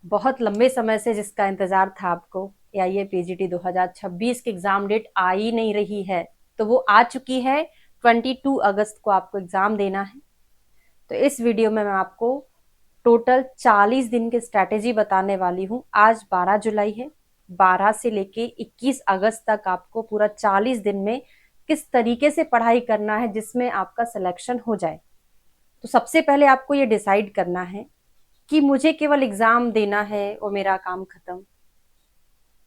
बहुत लंबे समय से जिसका इंतजार था आपको, एआईए पीजीटी 2026 की एग्जाम डेट आ ही नहीं रही है, तो वो आ चुकी है। 22 अगस्त को आपको एग्जाम देना है। तो इस वीडियो में मैं आपको टोटल 40 दिन की स्ट्रैटेजी बताने वाली हूँ। आज 12 जुलाई है। 12 से लेके 21 अगस्त तक आपको पूरा 40 दिन में किस तरीके से पढ़ाई करना है जिसमें आपका सिलेक्शन हो जाए। तो सबसे पहले आपको ये डिसाइड करना है कि मुझे केवल एग्जाम देना है और मेरा काम खत्म,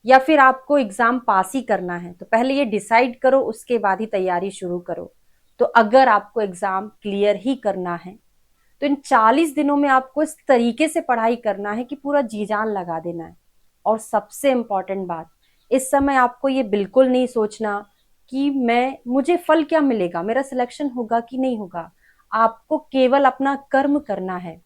या फिर आपको एग्जाम पास ही करना है। तो पहले ये डिसाइड करो, उसके बाद ही तैयारी शुरू करो। तो अगर आपको एग्जाम क्लियर ही करना है तो इन 40 दिनों में आपको इस तरीके से पढ़ाई करना है कि पूरा जी जान लगा देना है। और सबसे इंपॉर्टेंट बात, इस समय आपको ये बिल्कुल नहीं सोचना कि मैं मुझे फल क्या मिलेगा, मेरा सिलेक्शन होगा कि नहीं होगा। आपको केवल अपना कर्म करना है,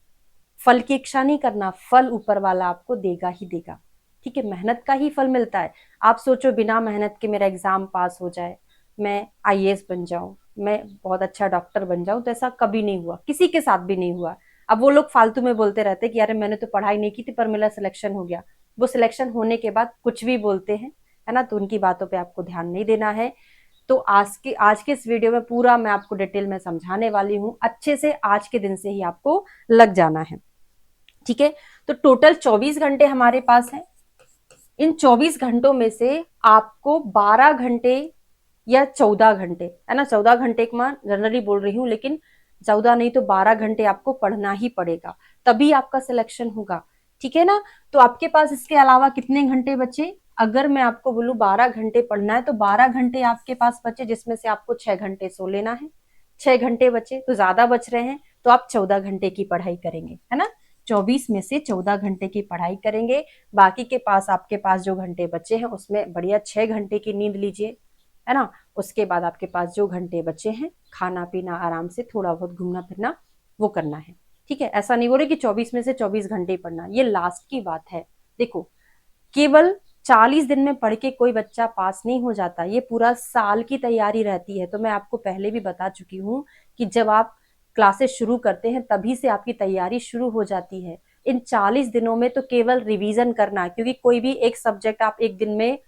फल की इच्छा नहीं करना। फल ऊपर वाला आपको देगा ही देगा। ठीक है, मेहनत का ही फल मिलता है। आप सोचो बिना मेहनत के मेरा एग्जाम पास हो जाए, मैं आईएएस बन जाऊं, मैं बहुत अच्छा डॉक्टर बन जाऊं, तो ऐसा कभी नहीं हुआ, किसी के साथ भी नहीं हुआ। अब वो लोग फालतू में बोलते रहते कि अरे मैंने तो पढ़ाई नहीं की थी पर मेरा सिलेक्शन हो गया। वो सिलेक्शन होने के बाद कुछ भी बोलते हैं, है ना। तो उनकी बातों पे आपको ध्यान नहीं देना है। तो आज के इस वीडियो में पूरा मैं आपको डिटेल में समझाने वाली हूँ। अच्छे से आज के दिन से ही आपको लग जाना है। ठीक है। तो टोटल 24 घंटे हमारे पास हैं। इन 24 घंटों में से आपको 12 घंटे या 14 घंटे, है ना, 14 घंटे मैं जनरली बोल रही हूँ, लेकिन 14 नहीं तो 12 घंटे आपको पढ़ना ही पड़ेगा, तभी आपका सिलेक्शन होगा। ठीक है ना। तो आपके पास इसके अलावा कितने घंटे बचे? अगर मैं आपको बोलूं 12 घंटे पढ़ना है तो 12 घंटे आपके पास बचे, जिसमें से आपको 6 घंटे सो लेना है। 6 घंटे बचे तो ज्यादा बच रहे हैं, तो आप 14 घंटे की पढ़ाई करेंगे, है ना। 24 में से 14 घंटे की पढ़ाई करेंगे। बाकी के पास आपके पास जो घंटे बचे हैं उसमें बढ़िया 6 घंटे की नींद लीजिए, है ना। उसके बाद आपके पास जो घंटे बचे हैं, खाना पीना आराम से, थोड़ा बहुत घूमना फिरना वो करना है। ठीक है, ऐसा नहीं बोल रहे कि 24 में से 24 घंटे ही पढ़ना, ये लास्ट की बात है। देखो, केवल 40 दिन में पढ़ के कोई बच्चा पास नहीं हो जाता, ये पूरा साल की तैयारी रहती है। तो मैं आपको पहले भी बता चुकी हूँ कि जब आप क्लासेस शुरू करते हैं तभी से आपकी तैयारी शुरू हो जाती है। इन 40 दिनों में तो केवल रिवीजन करना है, क्योंकि कोई भी एक सब्जेक्ट आप एक दिन में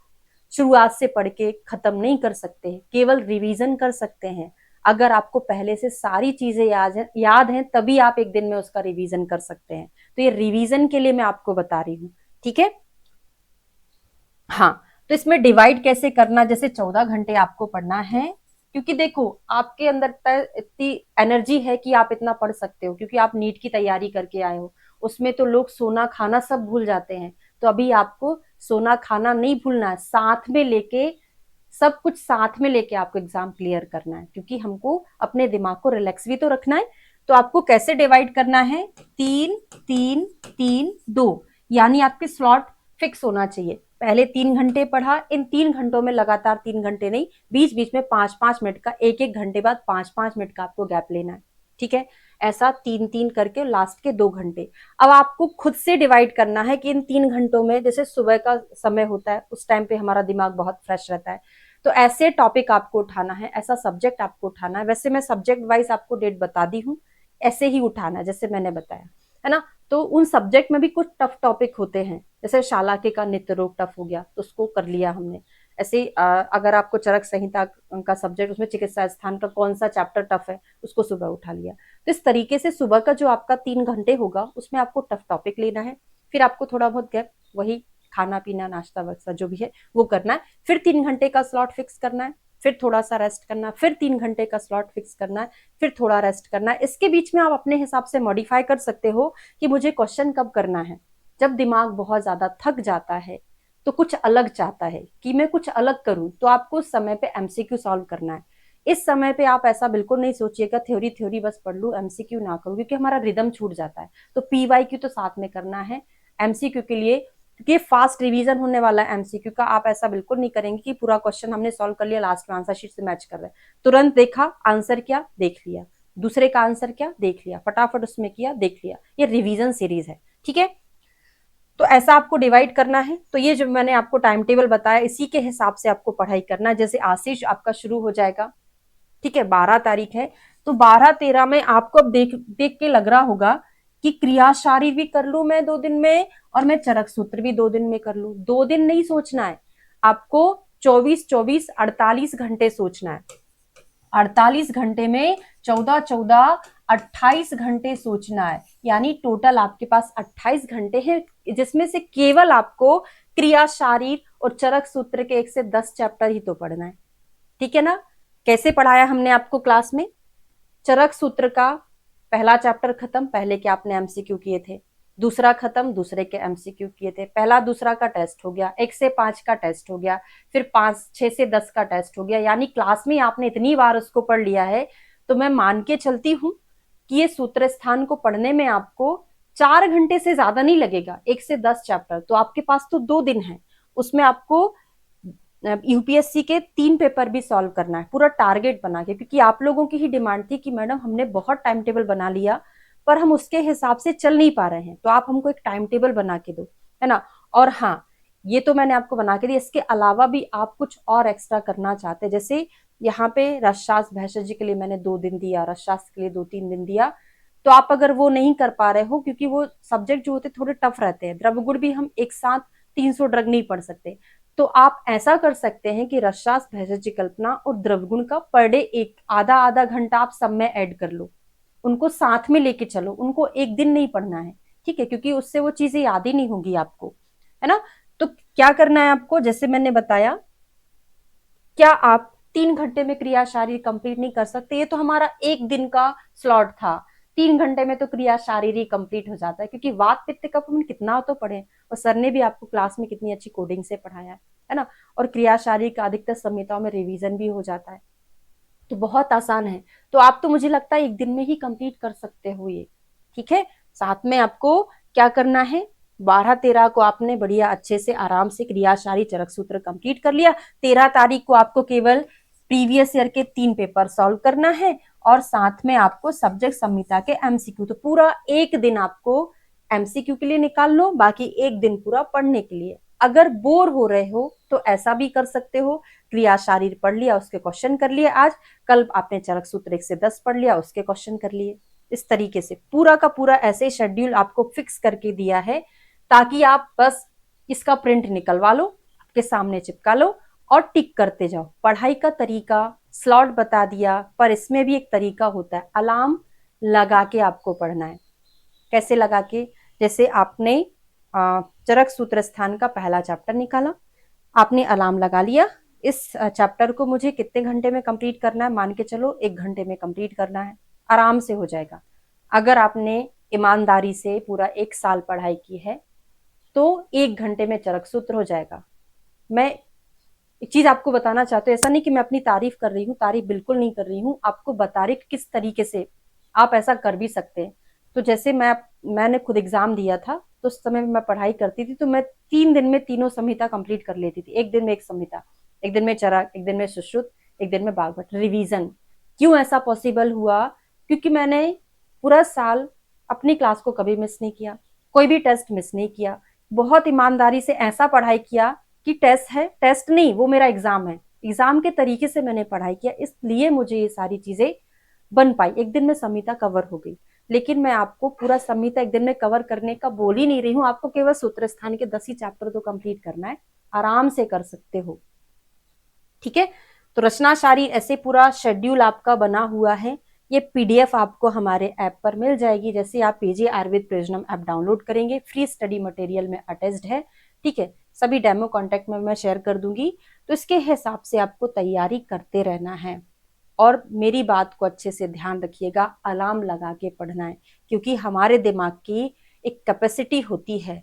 शुरुआत से पढ़ के खत्म नहीं कर सकते, केवल रिवीजन कर सकते हैं। अगर आपको पहले से सारी चीजें याद हैं तभी आप एक दिन में उसका रिवीजन कर सकते हैं। तो ये रिवीजन के लिए मैं आपको बता रही हूँ। ठीक है। हाँ, तो इसमें डिवाइड कैसे करना, जैसे 14 घंटे आपको पढ़ना है, क्योंकि देखो आपके अंदर इतनी एनर्जी है कि आप इतना पढ़ सकते हो, क्योंकि आप नीट की तैयारी करके आए हो। उसमें तो लोग सोना खाना सब भूल जाते हैं। तो अभी आपको सोना खाना नहीं भूलना है, साथ में लेके सब कुछ साथ में लेके आपको एग्जाम क्लियर करना है, क्योंकि हमको अपने दिमाग को रिलैक्स भी तो रखना है। तो आपको कैसे डिवाइड करना है? 3 3 3 2, यानी आपके स्लॉट फिक्स होना चाहिए। पहले 3 घंटे पढ़ा, इन 3 घंटों में लगातार 3 घंटे नहीं, बीच बीच में 5 5 मिनट का, एक एक घंटे बाद 5 5 मिनट का आपको गैप लेना है। ठीक है। ऐसा 3 3 करके लास्ट के 2 घंटे। अब आपको खुद से डिवाइड करना है कि इन 3 घंटों में, जैसे सुबह का समय होता है उस टाइम पे हमारा दिमाग बहुत फ्रेश रहता है, तो ऐसे टॉपिक आपको उठाना है, ऐसा सब्जेक्ट आपको उठाना है। वैसे मैं सब्जेक्ट वाइज आपको डेट बता दी हूँ, ऐसे ही उठाना है जैसे मैंने बताया, है ना। तो उन सब्जेक्ट में भी कुछ टफ टॉपिक होते हैं, जैसे शालाके का नित्य रोग टफ हो गया तो उसको कर लिया हमने। ऐसे अगर आपको चरक संहिता का सब्जेक्ट, उसमें चिकित्सा स्थान का कौन सा चैप्टर टफ है उसको सुबह उठा लिया। तो इस तरीके से सुबह का जो आपका 3 घंटे होगा उसमें आपको टफ टॉपिक लेना है। फिर आपको थोड़ा बहुत गैप, वही खाना पीना नाश्ता वगैरह जो भी है वो करना है। फिर 3 घंटे का स्लॉट फिक्स करना है, फिर थोड़ा सा रेस्ट करना है, फिर 3 घंटे का स्लॉट फिक्स करना है, फिर थोड़ा रेस्ट करना है। इसके बीच में आप अपने हिसाब से मॉडिफाई कर सकते हो कि मुझे क्वेश्चन कब करना है। जब दिमाग बहुत ज्यादा थक जाता है तो कुछ अलग चाहता है कि मैं कुछ अलग करूं, तो आपको उस समय पे एमसीक्यू सॉल्व करना है। इस समय पे आप ऐसा बिल्कुल नहीं सोचिएगा थ्योरी थ्योरी बस पढ़ लू, एमसीक्यू ना करूं, क्योंकि हमारा रिदम छूट जाता है। तो पीवाईक्यू तो साथ में करना है एमसीक्यू के लिए, क्योंकि फास्ट रिवीजन होने वाला है एमसीक्यू का। आप ऐसा बिल्कुल नहीं करेंगे कि पूरा क्वेश्चन हमने सॉल्व कर लिया, लास्ट में आंसर शीट से मैच कर रहे हैं, तुरंत देखा आंसर क्या देख लिया, दूसरे का आंसर क्या देख लिया, फटाफट उसमें किया देख लिया। ये रिवीजन सीरीज है। ठीक है। तो ऐसा आपको डिवाइड करना है। तो ये जो मैंने आपको टाइम टेबल बताया इसी के हिसाब से आपको पढ़ाई करना है। जैसे आशीष आपका शुरू हो जाएगा, ठीक है, 12 तारीख है, तो 12 13 में आपको अब देख देख के लग रहा होगा कि क्रिया शारीर भी कर लू मैं 2 दिन में और मैं चरक सूत्र भी 2 दिन में कर लू। 2 दिन नहीं सोचना है आपको, 24-24 48 घंटे सोचना है। 48 घंटे में 14-14 28 घंटे सोचना है, यानी टोटल आपके पास 28 घंटे हैं, जिसमें से केवल आपको क्रिया शारीर और चरक सूत्र के 1 से 10 चैप्टर ही तो पढ़ना है। ठीक है ना। कैसे पढ़ाया हमने आपको क्लास में? चरक सूत्र का पहला चैप्टर खत्म, पहले के आपने एमसीक्यू किए थे, दूसरा खत्म, दूसरे के एमसीक्यू किए थे, पहला दूसरा का टेस्ट हो गया, 1 से 5 का टेस्ट हो गया, फिर 6 से 10 का टेस्ट हो गया, यानी क्लास में आपने इतनी बार उसको पढ़ लिया है, तो मैं मान के चलती हूं कि ये सूत्र स्थान को पढ़ने में आपको 4 घंटे से ज्यादा नहीं लगेगा। 1 से 10 चैप्टर तो आपके पास तो 2 दिन है, उसमें आपको यूपीएससी के 3 पेपर भी सॉल्व करना है पूरा टारगेट बना के, क्योंकि आप लोगों की ही डिमांड थी कि मैडम हमने बहुत टाइम टेबल बना लिया पर हम उसके हिसाब से चल नहीं पा रहे हैं, तो आप हमको एक टाइम टेबल बना के दो, है ना। और हाँ, ये तो मैंने आपको बना के दिया, इसके अलावा भी आप कुछ और एक्स्ट्रा करना चाहते हैं, जैसे यहाँ पे रसशास्त्र भैषज जी के लिए मैंने 2 दिन दिया, रसशास्त्र के लिए 2-3 दिन दिया, तो आप अगर वो नहीं कर पा रहे हो, क्योंकि वो सब्जेक्ट जो होते थोड़े टफ रहते हैं, द्रव्यगुण भी हम एक साथ 300 ड्रग नहीं पढ़ सकते, तो आप ऐसा कर सकते हैं कि रसशास्त्र भैषज जी कल्पना और द्रव्यगुण का पर डे एक आधा आधा घंटा आप सब में ऐड कर लो, उनको साथ में लेके चलो, उनको एक दिन नहीं पढ़ना है, ठीक है, क्योंकि उससे वो चीजें याद ही नहीं होगी आपको, है ना। तो क्या करना है आपको, जैसे मैंने बताया, क्या आप 3 घंटे में क्रिया शारीर कंप्लीट नहीं कर सकते? ये तो हमारा 1 दिन का स्लॉट था, 3 घंटे में तो क्रिया शारीर ही कंप्लीट हो जाता है, क्योंकि वात पित्त कफ हम कितना तो पढ़े, और सर ने भी आपको क्लास में कितनी अच्छी कोडिंग से पढ़ाया है ना। और क्रिया शारीर का अधिकतर संहिताओं में रिवीजन भी हो जाता है, तो बहुत आसान है। तो आप तो मुझे लगता है 1 दिन में ही कंप्लीट कर सकते हो ये, ठीक है। साथ में आपको क्या करना है, 12-13 को आपने बढ़िया अच्छे से आराम से क्रियाशारी चरक सूत्र कंप्लीट कर लिया। 13 तारीख को आपको केवल प्रीवियस ईयर के 3 पेपर सॉल्व करना है, और साथ में आपको सब्जेक्ट संहिता के एमसीक्यू, तो पूरा 1 दिन आपको एमसीक्यू के लिए निकाल लो, बाकी 1 दिन पूरा पढ़ने के लिए। अगर बोर हो रहे हो तो ऐसा भी कर सकते हो, क्रिया शारीर पढ़ लिया, उसके क्वेश्चन कर लिए आज, कल आपने चरक सूत्र 1 से 10 पढ़ लिया, उसके क्वेश्चन कर लिए। इस तरीके से पूरा का पूरा ऐसे शेड्यूल आपको फिक्स करके दिया है, ताकि आप बस इसका प्रिंट निकलवा लो, आपके सामने चिपका लो और टिक करते जाओ। पढ़ाई का तरीका स्लॉट बता दिया, पर इसमें भी एक तरीका होता है, अलार्म लगा के आपको पढ़ना है। कैसे लगा के? जैसे आपने चरक सूत्र स्थान का पहला चैप्टर निकाला, आपने अलार्म लगा लिया, इस चैप्टर को मुझे कितने घंटे में कंप्लीट करना है, मान के चलो 1 घंटे में कंप्लीट करना है, आराम से हो जाएगा। अगर आपने ईमानदारी से पूरा 1 साल पढ़ाई की है तो 1 घंटे में चरक सूत्र हो जाएगा। मैं एक चीज आपको बताना चाहती हूँ, ऐसा नहीं कि मैं अपनी तारीफ कर रही हूँ, तारीफ बिल्कुल नहीं कर रही हूँ, आपको बता रही किस तरीके से आप ऐसा कर भी सकते हैं। तो जैसे मैंने खुद एग्जाम दिया था, तो उस समय मैं पढ़ाई करती थी, तो मैं 3 दिन में तीनों संहिता कंप्लीट कर लेती थी। 1 दिन में 1 संहिता, 1 दिन में चरक, 1 दिन में सुश्रुत, 1 दिन में भागवत रिवीजन। क्यों ऐसा पॉसिबल हुआ? क्योंकि मैंने पूरा साल अपनी क्लास को कभी मिस नहीं किया, कोई भी टेस्ट मिस नहीं किया, बहुत ईमानदारी से ऐसा पढ़ाई किया कि टेस्ट है, टेस्ट नहीं, वो मेरा एग्जाम है, एग्जाम के तरीके से मैंने पढ़ाई किया, इसलिए मुझे ये सारी चीजें बन पाई। 1 दिन में संहिता कवर हो गई, लेकिन मैं आपको पूरा संहिता 1 दिन में कवर करने का बोल ही नहीं रही हूँ, आपको केवल सूत्र स्थान के 10 ही चैप्टर तो कंप्लीट करना है, आराम से कर सकते हो, ठीक है। तो रचनाशारी ऐसे पूरा शेड्यूल आपका बना हुआ है, ये पीडीएफ आपको हमारे ऐप पर मिल जाएगी। जैसे आप पीजी आयुर्वेद प्रयोजनम ऐप डाउनलोड करेंगे, फ्री स्टडी मटेरियल में अटैच्ड है, ठीक है। सभी डेमो कॉन्टेक्ट में मैं शेयर कर दूंगी, तो इसके हिसाब से आपको तैयारी करते रहना है। और मेरी बात को अच्छे से ध्यान रखिएगा, अलार्म लगा के पढ़ना है, क्योंकि हमारे दिमाग की एक कैपेसिटी होती है,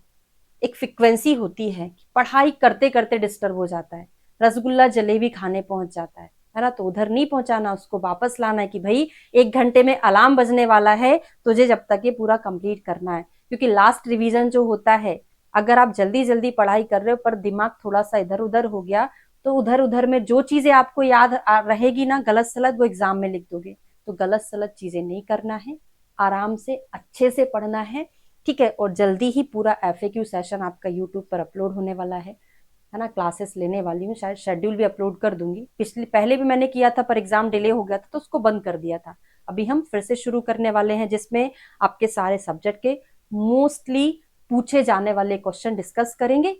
एक फ्रिक्वेंसी होती है, पढ़ाई करते करते डिस्टर्ब हो जाता है, रसगुल्ला जलेबी खाने पहुंच जाता है ना, तो उधर नहीं पहुंचाना, उसको वापस लाना है कि भाई 1 घंटे में अलार्म बजने वाला है, तुझे जब तक ये पूरा कंप्लीट करना है। क्योंकि लास्ट रिवीजन जो होता है, अगर आप जल्दी जल्दी पढ़ाई कर रहे हो पर दिमाग थोड़ा सा इधर उधर हो गया, तो उधर उधर में जो चीजें आपको याद रहेगी ना गलत सलत, वो एग्जाम में लिख दोगे। तो गलत सलत चीजें नहीं करना है, आराम से अच्छे से पढ़ना है, ठीक है। और जल्दी ही पूरा एफएक्यू सेशन आपका यूट्यूब पर अपलोड होने वाला है ना, क्लासेस लेने वाली हूँ, शायद शेड्यूल भी अपलोड कर दूंगी। पहले भी मैंने किया था पर एग्जाम डिले हो गया था तो उसको बंद कर दिया था, अभी हम फिर से शुरू करने वाले हैं, जिसमें आपके सारे सब्जेक्ट के मोस्टली पूछे जाने वाले क्वेश्चन डिस्कस करेंगे।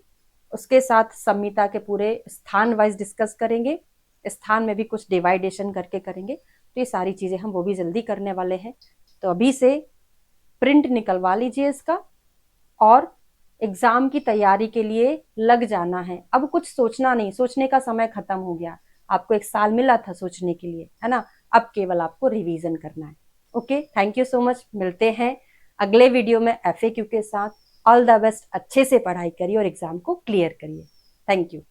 उसके साथ संहिता के पूरे स्थान वाइज डिस्कस करेंगे, स्थान में भी कुछ डिवाइडेशन करके करेंगे। तो ये सारी चीजें हम वो भी जल्दी करने वाले हैं। तो अभी से प्रिंट निकलवा लीजिए इसका, और एग्जाम की तैयारी के लिए लग जाना है। अब कुछ सोचना नहीं, सोचने का समय खत्म हो गया। आपको 1 साल मिला था सोचने के लिए, है ना। अब केवल आपको रिवीजन करना है। Okay, thank you so much. मिलते हैं अगले वीडियो में FAQ के साथ। ऑल द बेस्ट, अच्छे से पढ़ाई करिए और एग्जाम को क्लियर करिए। Thank you.